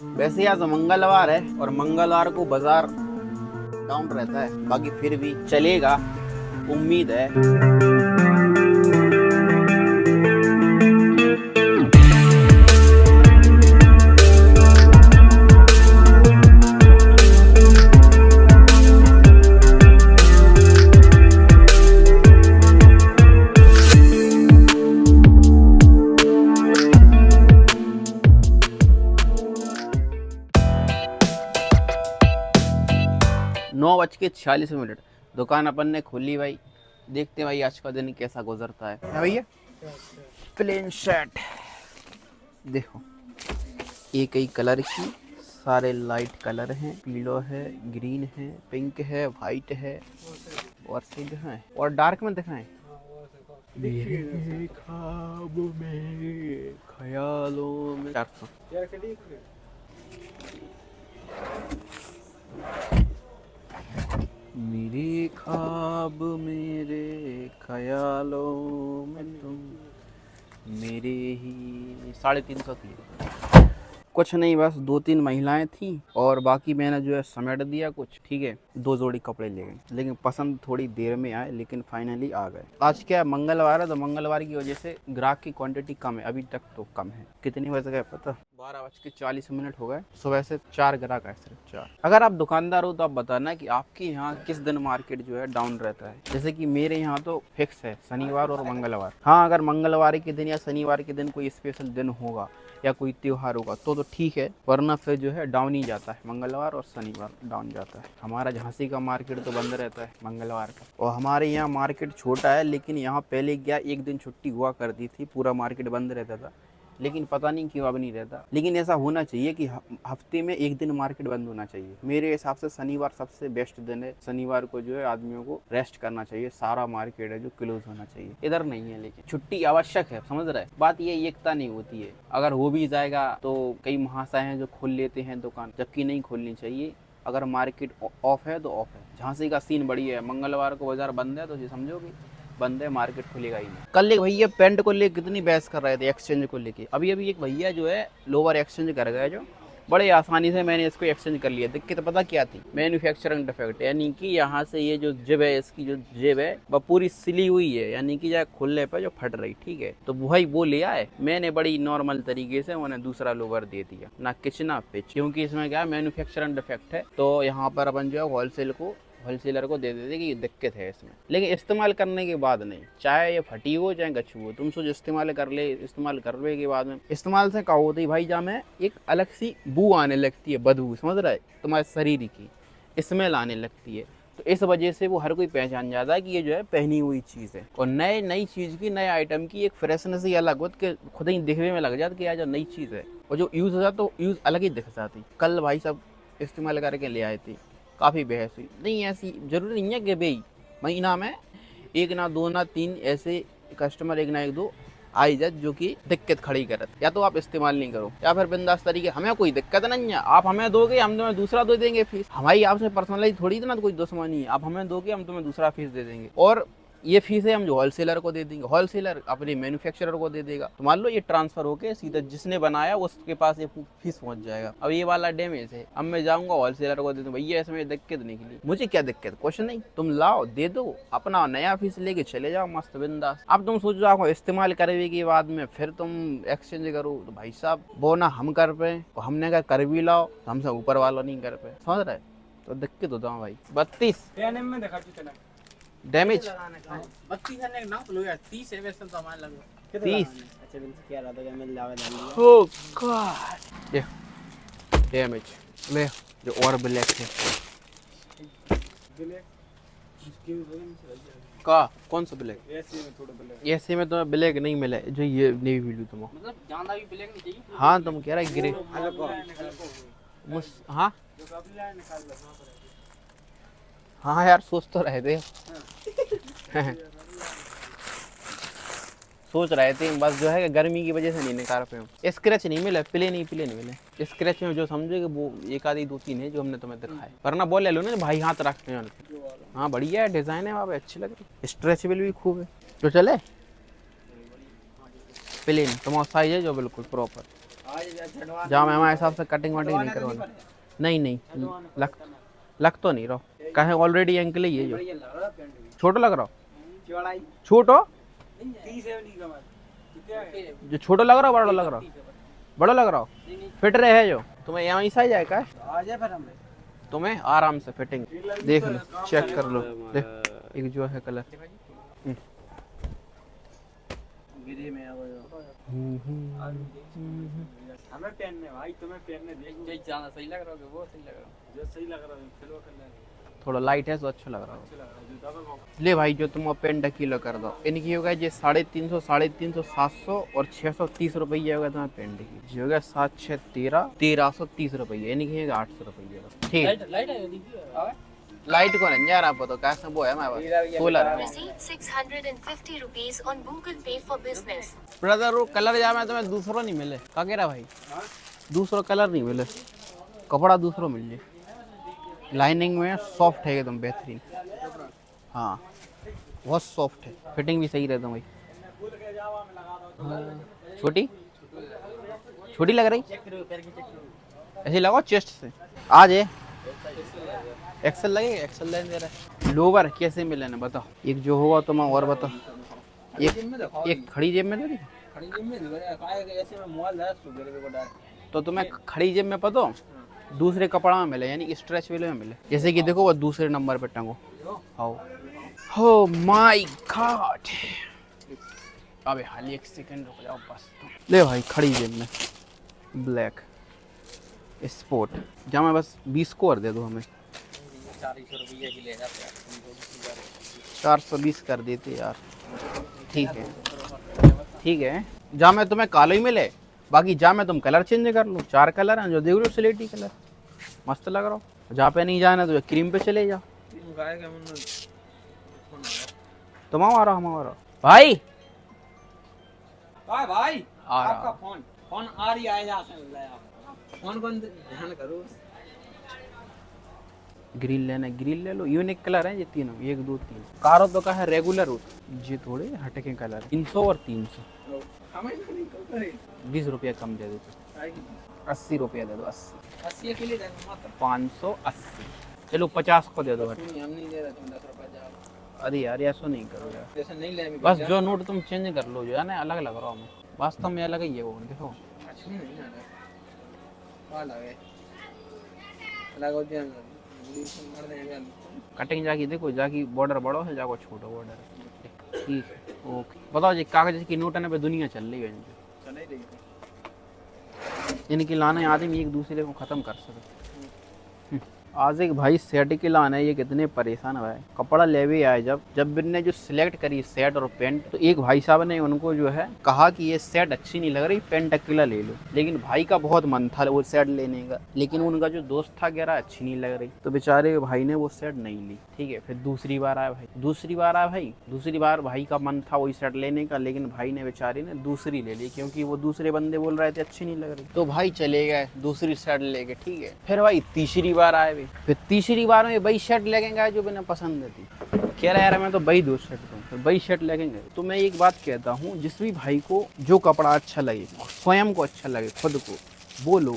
वैसे आज मंगलवार है और मंगलवार को बाजार डाउन रहता है, बाकी फिर भी चलेगा, उम्मीद है। 9:46 दुकान अपन ने खोली भाई। देखते हैं भाई आज का दिन कैसा गुजरता है भैया। प्लेन शर्ट देखो, एक ही कलर की, सारे लाइट कलर हैं, पीलो है, ग्रीन है, पिंक है, वाइट है और से दिखाएं और डार्क में दिखाएं। मेरे ख्वाब में ख्यालों में 400। मेरे ख्वाब मेरे ख्यालों में तुम मेरे ही 350 की। कुछ नहीं, बस 2-3 महिलाएं थी और बाकी मैंने जो है समेट दिया कुछ, ठीक है। 2 जोड़ी कपड़े ले गए, लेकिन पसंद थोड़ी देर में आए, लेकिन फाइनली आ गए। आज क्या मंगलवार है, तो मंगलवार की वजह से ग्राहक की क्वांटिटी कम है, अभी तक तो कम है। कितनी बज गए पता? 12:40 हो गए। सुबह से 4 ग्राहक आए, सिर्फ 4। अगर आप दुकानदार हो तो आप बताना कि आपके यहाँ किस दिन मार्केट जो है डाउन रहता है। जैसे कि मेरे यहाँ तो फिक्स है शनिवार और मंगलवार। हाँ, अगर मंगलवार के दिन या शनिवार के दिन कोई स्पेशल दिन होगा या कोई त्योहार होगा तो ठीक है, वरना फिर जो है डाउन ही जाता है। मंगलवार और शनिवार डाउन जाता है। हमारा झांसी का मार्केट तो बंद रहता है मंगलवार का, और हमारे यहाँ मार्केट छोटा है, लेकिन यहाँ पहले क्या एक दिन छुट्टी हुआ करती थी, पूरा मार्केट बंद रहता था, लेकिन पता नहीं क्यों अब नहीं रहता। लेकिन ऐसा होना चाहिए कि हफ्ते में एक दिन मार्केट बंद होना चाहिए। मेरे हिसाब से शनिवार सबसे बेस्ट दिन है। शनिवार को जो है आदमियों को रेस्ट करना चाहिए, सारा मार्केट है जो क्लोज होना चाहिए। इधर नहीं है, लेकिन छुट्टी आवश्यक है, समझ रहे हैं बात। ये एकता नहीं होती है। अगर हो भी जाएगा तो कई महाशय हैं जो खोल लेते हैं दुकान, जबकि नहीं खोलनी चाहिए। अगर मार्केट ऑफ है तो ऑफ है। झांसी का सीन बढ़िया है, मंगलवार को बाजार बंद है तो ये समझो कि बंद है, मार्केट खुलेगा ही नहीं। कल एक भैया पेंट को लेकर कितनी बहस कर रहे थे, एक्सचेंज को लेके। अभी एक भैया जो है लोअर एक्सचेंज कर गए, जो बड़े आसानी से मैंने इसको एक्सचेंज कर लिया। दिक्कत पता क्या थी? मैन्युफैक्चरिंग डिफेक्ट, यानी कि यहाँ से ये जो जिब है, इसकी जो जिब है वह पूरी सिली हुई है, यानी कि जो खुलने पर जो फट रही, ठीक है। तो भाई वो ले आए, मैंने बड़ी नॉर्मल तरीके से उन्हें दूसरा लोअर दे दिया, ना किच ना पिच, क्योंकि इसमें क्या है मैन्युफैक्चरिंग डिफेक्ट है। तो यहाँ पर अपन जो है होलसेलर को दे देते कि ये दिक्कत है इसमें। लेकिन इस्तेमाल करने के बाद नहीं, चाहे ये फटी हो चाहे गच्छू हो, तुम सोच इस्तेमाल करने के बाद में इस्तेमाल से क्या होती है भाई, जा में एक अलग सी बू आने लगती है, बदबू, समझ रहा है, तुम्हारे शरीर की स्मेल आने लगती है। तो इस वजह से वो हर कोई पहचान जाता है कि ये जो है पहनी हुई चीज़ है। और नई चीज़ की, नए आइटम की एक फ्रेशनेस ही अलग होती है, खुद ही दिखने में लग जाता कि यार जो नई चीज़ है, और जो यूज़ हो जाता तो यूज़ अलग ही दिख जाती। कल भाई सब इस्तेमाल करके ले आए थे, काफ़ी बहस हुई। नहीं, ऐसी जरूरी नहीं है कि भाई महीना में 1 ना 2 ना 3 ऐसे कस्टमर, 1 ना 1-2 आई जाए जो कि दिक्कत खड़ी करत। या तो आप इस्तेमाल नहीं करो, या फिर बिंदास तरीके, हमें कोई दिक्कत नहीं है, आप हमें दोगे हम तुम्हें दूसरा दे देंगे फीस। हमारी आपसे पर्सनली थोड़ी ना कोई दुश्मनी है, आप हमें दोगे हम तुम्हें दूसरा फीस दे देंगे। और ये फीसें हम जो होलसेलर को दे देंगे, होलसेलर अपने मैन्युफैक्चरर को दे देगा। तो मान लो ये ट्रांसफर होके सीधा जिसने बनाया उसके पास ये फीस पहुंच जाएगा। अब ये वाला डैमेज है, अब मैं जाऊंगा होलसेलर को दे दूं, भैया इसमें दिक्कत निकली, मुझे क्या दिक्कत? कुछ नहीं, तुम लाओ दे दो, अपना नया फीस लेके चले जाओ मस्त बिंदास। अब तुम सोचो आपको इस्तेमाल करने के बाद में फिर तुम एक्सचेंज करो, तो भाई साहब वो ना हम कर पे, हमने कहा कर भी लाओ, हमसे ऊपर वालों नहीं कर पे, समझ रहे? तो दिक्कत होता है भाई। 32 डैमेज 32 है ना, तो लो यार 30 है वैसे तो हमारे लगभग 30। अच्छा दिन से क्या रहा था कि मैं लावा डाल दिया। ओह गॉड, ये डैमेज ले जो और ब्लैक है ब्लैक इसके का। कौन सा ब्लैक? ऐसे में थोड़ा ब्लैक, ऐसे में तो ब्लैक नहीं मिला, जो ये नेवी ब्लू तुम। मतलब ज्यादा भी ब्लैक नहीं चाहिए। हाँ तुम कह रहा है ग्रे। हाँ जो कभी लाए निकाल लो वहां पर। हाँ यार सोच तो रहे थे सोच रहे थे बस, जो है गर्मी की वजह से नहीं निकाल पे हूँ। स्क्रैच नहीं मिले, प्ले नहीं मिले। स्क्रैच में जो समझे वो 1 आधी 2 3 है जो हमने तुम्हें दिखाए, वरना बोल ले लो ना भाई हाथ रखते हैं। हाँ बढ़िया है, डिजाइन है वहाँ पे, अच्छी लग रही, स्ट्रेचेबल भी खूब है। तो चले प्लेन तुम्हारा साइज है जो बिल्कुल प्रॉपर। जहाँ मैं हमारे हिसाब से कटिंग वटिंग नहीं करवाना। नहीं नहीं लग तो नहीं रहा, कहे ऑलरेडी एंकल ही है जो। छोटा लग रहा हो? छोटो जो छोटो लग रहा हो, बड़ा लग रहा हो? बड़ा लग रहा हो? फिट रहे है जो तुम्हें यहाँ ही सही जाए का? तुम्हें आराम से फिटिंग देख लो, चेक कर लो। देख एक जो है कलर हमें पहनने भाई, तुम्हें पहनने देख ज्यादा सही लग रहा है, वो सही लग रहा है, जो सही लग रहा है फिर वो कलर थोड़ा लाइट है तो अच्छा लग रहा है। ले भाई जो तुम पेन किलो कर दो, इनकी होगा ये 350, 350, 700 और 630 रुपये होगा तुम्हारा पेन की। जो होगा 7 6 13 1330 रुपये, इनकी होगा 800 रुपये का। ठीक लाइट को नहीं जा रहा पता कैसे वो है हमारे पास सोलर है। ब्रदर वो कलर जा में तुम्हें दूसरा नहीं मिले क्या कह रहा भाई? दूसरा कलर नहीं मिले, कपड़ा दूसरा मिल जाए। लाइनिंग में सॉफ्ट है एकदम बेहतरीन। हाँ बहुत सॉफ्ट है, फिटिंग भी सही रहता भाई। छोटी छोटी लग रही ऐसे लगाओ चेस्ट से आ जाए। एक्सेल लगेगा, एक्सेल लेने दे रहा है। लोवर कैसे मिले ना बताओ? एक जो होगा तो मैं और बताओ। एक खड़ी जेब में दे दी, तो तुम्हें खड़ी जेब में पता दूसरे कपड़ा में मिले, यानी स्ट्रेचेबल में मिले। जैसे कि देखो वो दूसरे नंबर पे टंगो। हो माय गॉड, अबे हाल एक सेकंड रुक जाओ बस। ले भाई खड़ी जेब में ब्लैक स्पोर्ट जामा, बस 20 को और दे दो हमें। 420 कर देते यार। ठीक है ठीक है, जा में तुम्हें कालो ही मिले, बाकी जा में तुम कलर चेंज कर लो। 4 कलर हैं जो देख लो, स्लेटी कलर मस्त लग रहा हो। जहाँ पे नहीं जाना तो क्रीम पे चले जाओ। तुम आ रहा हमारा भाई भाई आ रहा। आपका फोन आ रही है, फोन को ध्यान करो। ग्रीन लेना, ग्रीन ले लो। यूनिक कलर है ये तीनों, 1 2 3। कारो तो का है रेगुलर हो, ये थोड़े हटके कलर। 300 और 300 20 रुपया कम दे दो। 80 रुपया दे दो। 80 के लिए 580। चलो 50 को दे दो। हम नहीं दे रहे, तुम 10 रुपए जाओ। अरे यार ऐसा नहीं करो यार, जैसे नहीं ले बस जो नोट तुम चेंज कर लो, जो है ना अलग लग रहा हूँ मैं। वास्तव में अलग ही है वो, देखो अच्छी नहीं ना अलग है, अलग होती है। कटिंग जाकी देखो, जाकी बॉर्डर बड़ो है, जाको छोटो बॉर्डर। ठीक है ओके। बताओ जी कागज की नोट पे दुनिया चल रही है, चल ही रही है। इनकी लाने आदमी एक दूसरे को खत्म कर सके। आज एक भाई सेट के लाने ये कितने परेशान हुआ है। कपड़ा ले भी आए जब ने जो सिलेक्ट करी सेट और पेंट, तो एक भाई साहब ने उनको जो है कहा कि ये सेट अच्छी नहीं लग रही, पेंट अकेला ले लो। लेकिन भाई का बहुत मन था वो सेट लेने का, लेकिन उनका जो दोस्त था कह रहा अच्छी नहीं लग रही, तो बेचारे भाई ने वो सेट नहीं ली। ठीक है, फिर दूसरी बार आया भाई, दूसरी बार भाई का मन था वही सेट लेने का, लेकिन भाई ने बेचारे ने दूसरी ले ली, क्योंकि वो दूसरे बंदे बोल रहे थे अच्छी नहीं लग रही। तो भाई चले गए दूसरी सेट लेके। ठीक है, फिर भाई तीसरी बार आए, फिर तीसरी बार में वही शर्ट लगेगा जो मैंने पसंद थी। कह रहा यार मैं तो वही 2 शर्ट दूँ, फिर वही शर्ट लगेंगे। तो मैं एक बात कहता हूँ, जिस भी भाई को जो कपड़ा अच्छा लगे, स्वयं को अच्छा लगे, खुद को, वो लो।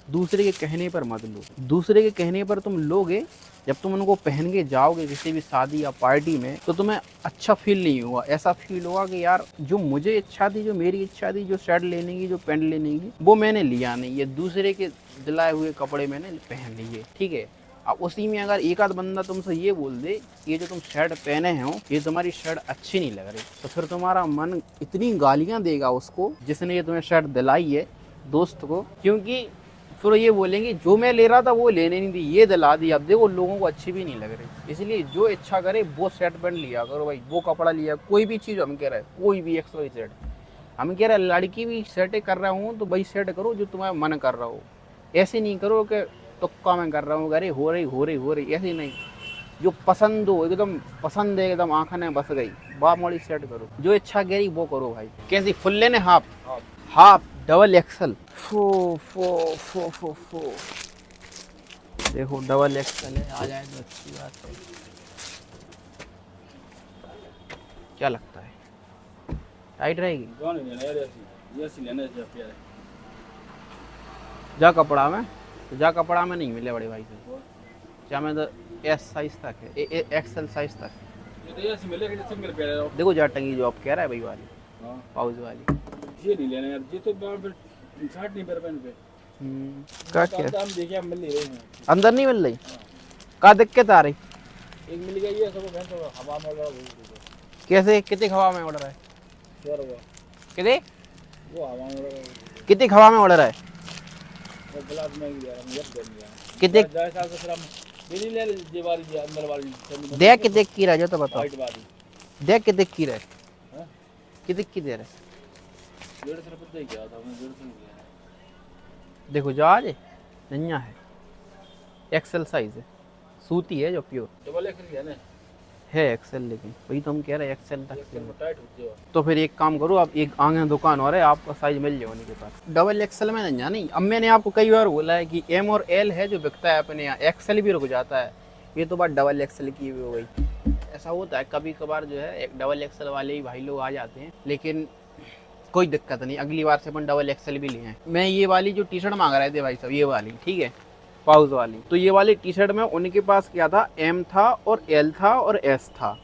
दूसरे के कहने पर मत लो। दूसरे के कहने पर तुम लोगे, जब तुम उनको पहन के जाओगे किसी भी शादी या पार्टी में, तो तुम्हें अच्छा फील नहीं होगा। ऐसा फील होगा कि यार जो मुझे इच्छा थी, जो मेरी इच्छा थी, जो शर्ट लेने की, जो पैंट लेने की, वो मैंने लिया नहीं, ये दूसरे के दिलाए हुए कपड़े मैंने पहन लिए। ठीक है, अब उसी में अगर एक आध बंदा तुमसे ये बोल दे ये जो तुम शर्ट पहने हो ये तुम्हारी शर्ट अच्छी नहीं लग रही, तो फिर तुम्हारा मन इतनी गालियां देगा उसको जिसने ये तुम्हें शर्ट दिलाई है, दोस्त को, क्योंकि फिर ये बोलेंगे जो मैं ले रहा था वो लेने नहीं दी, ये दिला दी। अब देखो लोगों को अच्छी भी नहीं लग रही, इसलिए जो इच्छा करे वो शर्ट पैंट लिया करो भाई, वो कपड़ा लिया। कोई भी चीज़ हम कह रहे हैं, कोई भी XY Z हम कह रहे हैं, लड़की भी शर्टें कर रहा हूँ तो वही शर्ट करो जो तुम्हारा मन कर रहा हो। ऐसे नहीं करो कि तुक्का मैं कर रहा हूँ, अरे हो रही, ऐसे नहीं। जो पसंद हो, एकदम पसंद है, एकदम आँख ने बस गई, बाप मोड़ी सेट करो। जो इच्छा करी वो करो भाई। कैसी फुल लेने? Half double XL। फो देखो डबल XL है, आ जाए तो अच्छी बात है। क्या लगता है टाइट रहेगी? जा कपड़ा में नहीं मिले बड़े भाई से, जा में तो एस साइज तक है, एक्सएल साइज तक। ये ऐसे मिलेगा कि सिंगल पेयर है। देखो जा टंगी जो आप कह रहा है भाई वाली, हां पाउच वाली। ये नहीं लेना यार, ये तो फिर 60 नहीं पेयर पे। क्या दाम देखिए आप मिल नहीं रहे हैं, अंदर नहीं मिल रही, का दिक्कत आ रही? एक मिल गया ये सब बहन तो हवा में लगा कैसे कितने हवा में ऑर्डर है? 100 रुपए कितने वो हवा में लगा, कितने हवा में ऑर्डर है? वो ग्लास में गया हम ये दे दिया कितने 10 साल से फिर हम ये नहीं ले ये वाली ये अंदर वाली देख कितने की रहा जो तो बताओ, वाइट वाली देख कितने की रहा हां कितने की दे रहा है? 150 रुपए दे गया था हमने 150 दिया। देखो जहाज नन्या है, एक्सेल साइज है, सूती है जो प्योर डबल एक्सल है ना, है एक्सेल, लेकिन वही तो हम कह रहे हैं एक्सेल तक एक्सल में टाइट होती है। तो फिर एक काम करो आप, एक आगे दुकान और है आपका साइज मिल जाए उनके पास। डबल एक्सेल में नन्या नहीं, अब मैंने आपको कई बार बोला है कि एम और एल है जो बिकता है अपने यहाँ, एक्सेल भी रुक जाता है, ये तो बात डबल एक्सेल की भी हो गई। ऐसा होता है कभी कभार जो है एक डबल एक्सेल वाले ही भाई लोग आ जाते हैं, लेकिन कोई दिक्कत नहीं, अगली बार से अपन डबल एक्सेल भी लिए हैं। मैं ये वाली जो टी शर्ट मांग रहे थे भाई साहब, ये वाली ठीक है पाउच वाली, तो ये वाली टी शर्ट में उनके पास क्या था, एम था और एल था और एस था,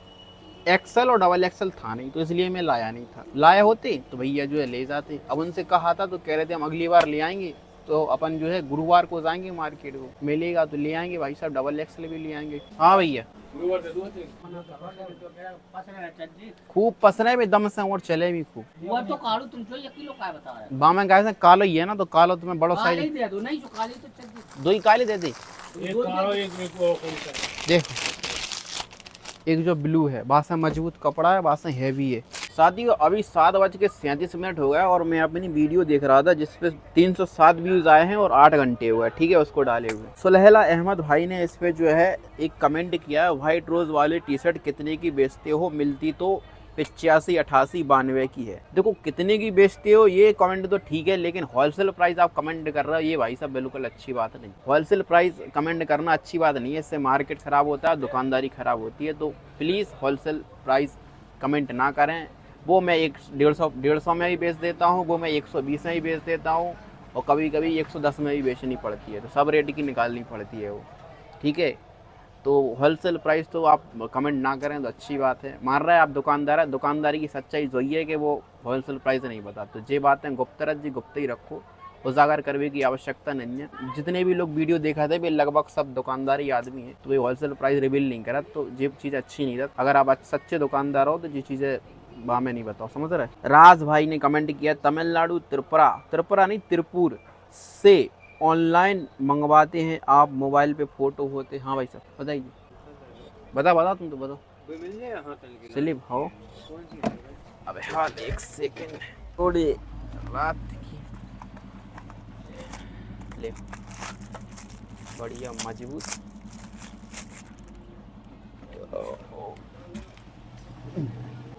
एक्सेल और डबल एक्सेल था नहीं, तो इसलिए मैं लाया नहीं था। लाया होते तो भैया जो है ले जाते, अब उनसे कहा था तो कह रहे थे हम अगली बार ले आएंगे, तो अपन जो है गुरुवार को जाएंगे मार्केट को, मिलेगा तो ले आएंगे भाई साहब, डबल एक्सेल भी ले आएंगे। हाँ भैया गुरुवार दे दो खूब पसरे में दम से और चले भी खूब। वो तो कालू तुम जो 1 किलो का बता रहे हो, बामे गाय से कालो ही है ना, तो कालो तुम्हें बड़ो काली साइज दे दो, नहीं जो काली तो चल दो ही काले दे दे। एक कालो एक वो कौन सा देखो एक जो ब्लू है, बासा मजबूत कपड़ा है, बासा हैवी है। साथियों अभी 7:37 हो गया और मैं अपनी वीडियो देख रहा था जिसपे 307 व्यूज आए हैं और 8 घंटे हुए, ठीक है उसको डाले हुए। सुलहला अहमद भाई ने इस पे जो है एक कमेंट किया है, व्हाइट रोज वाली टी शर्ट कितने की बेचते हो, मिलती तो 85, 88, 92 की है। देखो कितने की बेचते हो ये कमेंट तो ठीक है, लेकिन होलसेल प्राइस आप कमेंट कर रहे हो ये भाई साहब बिल्कुल अच्छी बात नहीं। होलसेल प्राइस कमेंट करना अच्छी बात नहीं है, इससे मार्केट खराब होता है, दुकानदारी खराब होती है। तो प्लीज़ होलसेल प्राइस कमेंट ना करें। वो मैं 150 में भी बेच देता हूँ, वो मैं 120 में भी बेच देता हूँ, और कभी कभी 110 में भी बेचनी पड़ती है, तो सब रेट की निकालनी पड़ती है वो, ठीक है। तो होलसेल प्राइस तो आप कमेंट ना करें तो अच्छी बात है। मान रहा है आप दुकानदार है, दुकानदारी की सच्चाई जो है कि वो होलसेल प्राइस नहीं बताते, तो ये बातें गुप्त रख जी गुप्त ही रखो, उजागर करने की आवश्यकता नहीं है। जितने भी लोग वीडियो देखा थे वे लगभग सब दुकानदारी आदमी है, तो वे होलसेल प्राइस रिवील नहीं करा, तो ये चीज़ अच्छी नहीं रहती। अगर आप सच्चे दुकानदार हो तो ये चीज़ें वहाँ में नहीं बताओ, समझ रहे। राज भाई ने कमेंट किया, तमिलनाडु त्रिपुरा नहीं त्रिपुर से ऑनलाइन मंगवाते हैं आप, मोबाइल पे फोटो होते। हाँ भाई साहब बताइए, बता तुम तो बताओ। मिल जाएगा हां तल स्लिप हो, अबे हाँ एक सेकंड, थोड़ी रात की ले, बढ़िया मजबूत।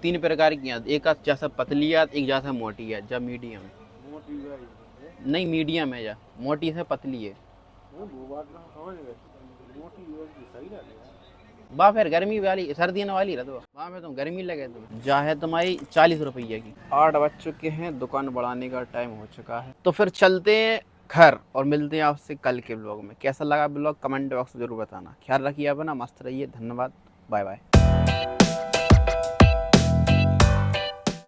तीन प्रकार की हैं, एक जैसा पतली है, एक जैसा मोटी है, जब मीडियम मोटी है नहीं मीडियम है, या मोटी से पतली है। वो बात ना समझ गए, मोटी सही लगेगा। बा फिर गर्मी वाली सर्दियों वाली रह दो, वहाँ में तो गर्मी लगे तुम्हें। जा है तुम्हारी 40 रुपये की। 8 बज चुके हैं, दुकान बढ़ाने का टाइम हो चुका है, तो फिर चलते हैं घर और मिलते हैं आपसे कल के ब्लॉग में। कैसा लगा ब्लॉग कमेंट बॉक्स में जरूर बताना। ख्याल रखिए अपना, मस्त रहिए, धन्यवाद, बाय बाय।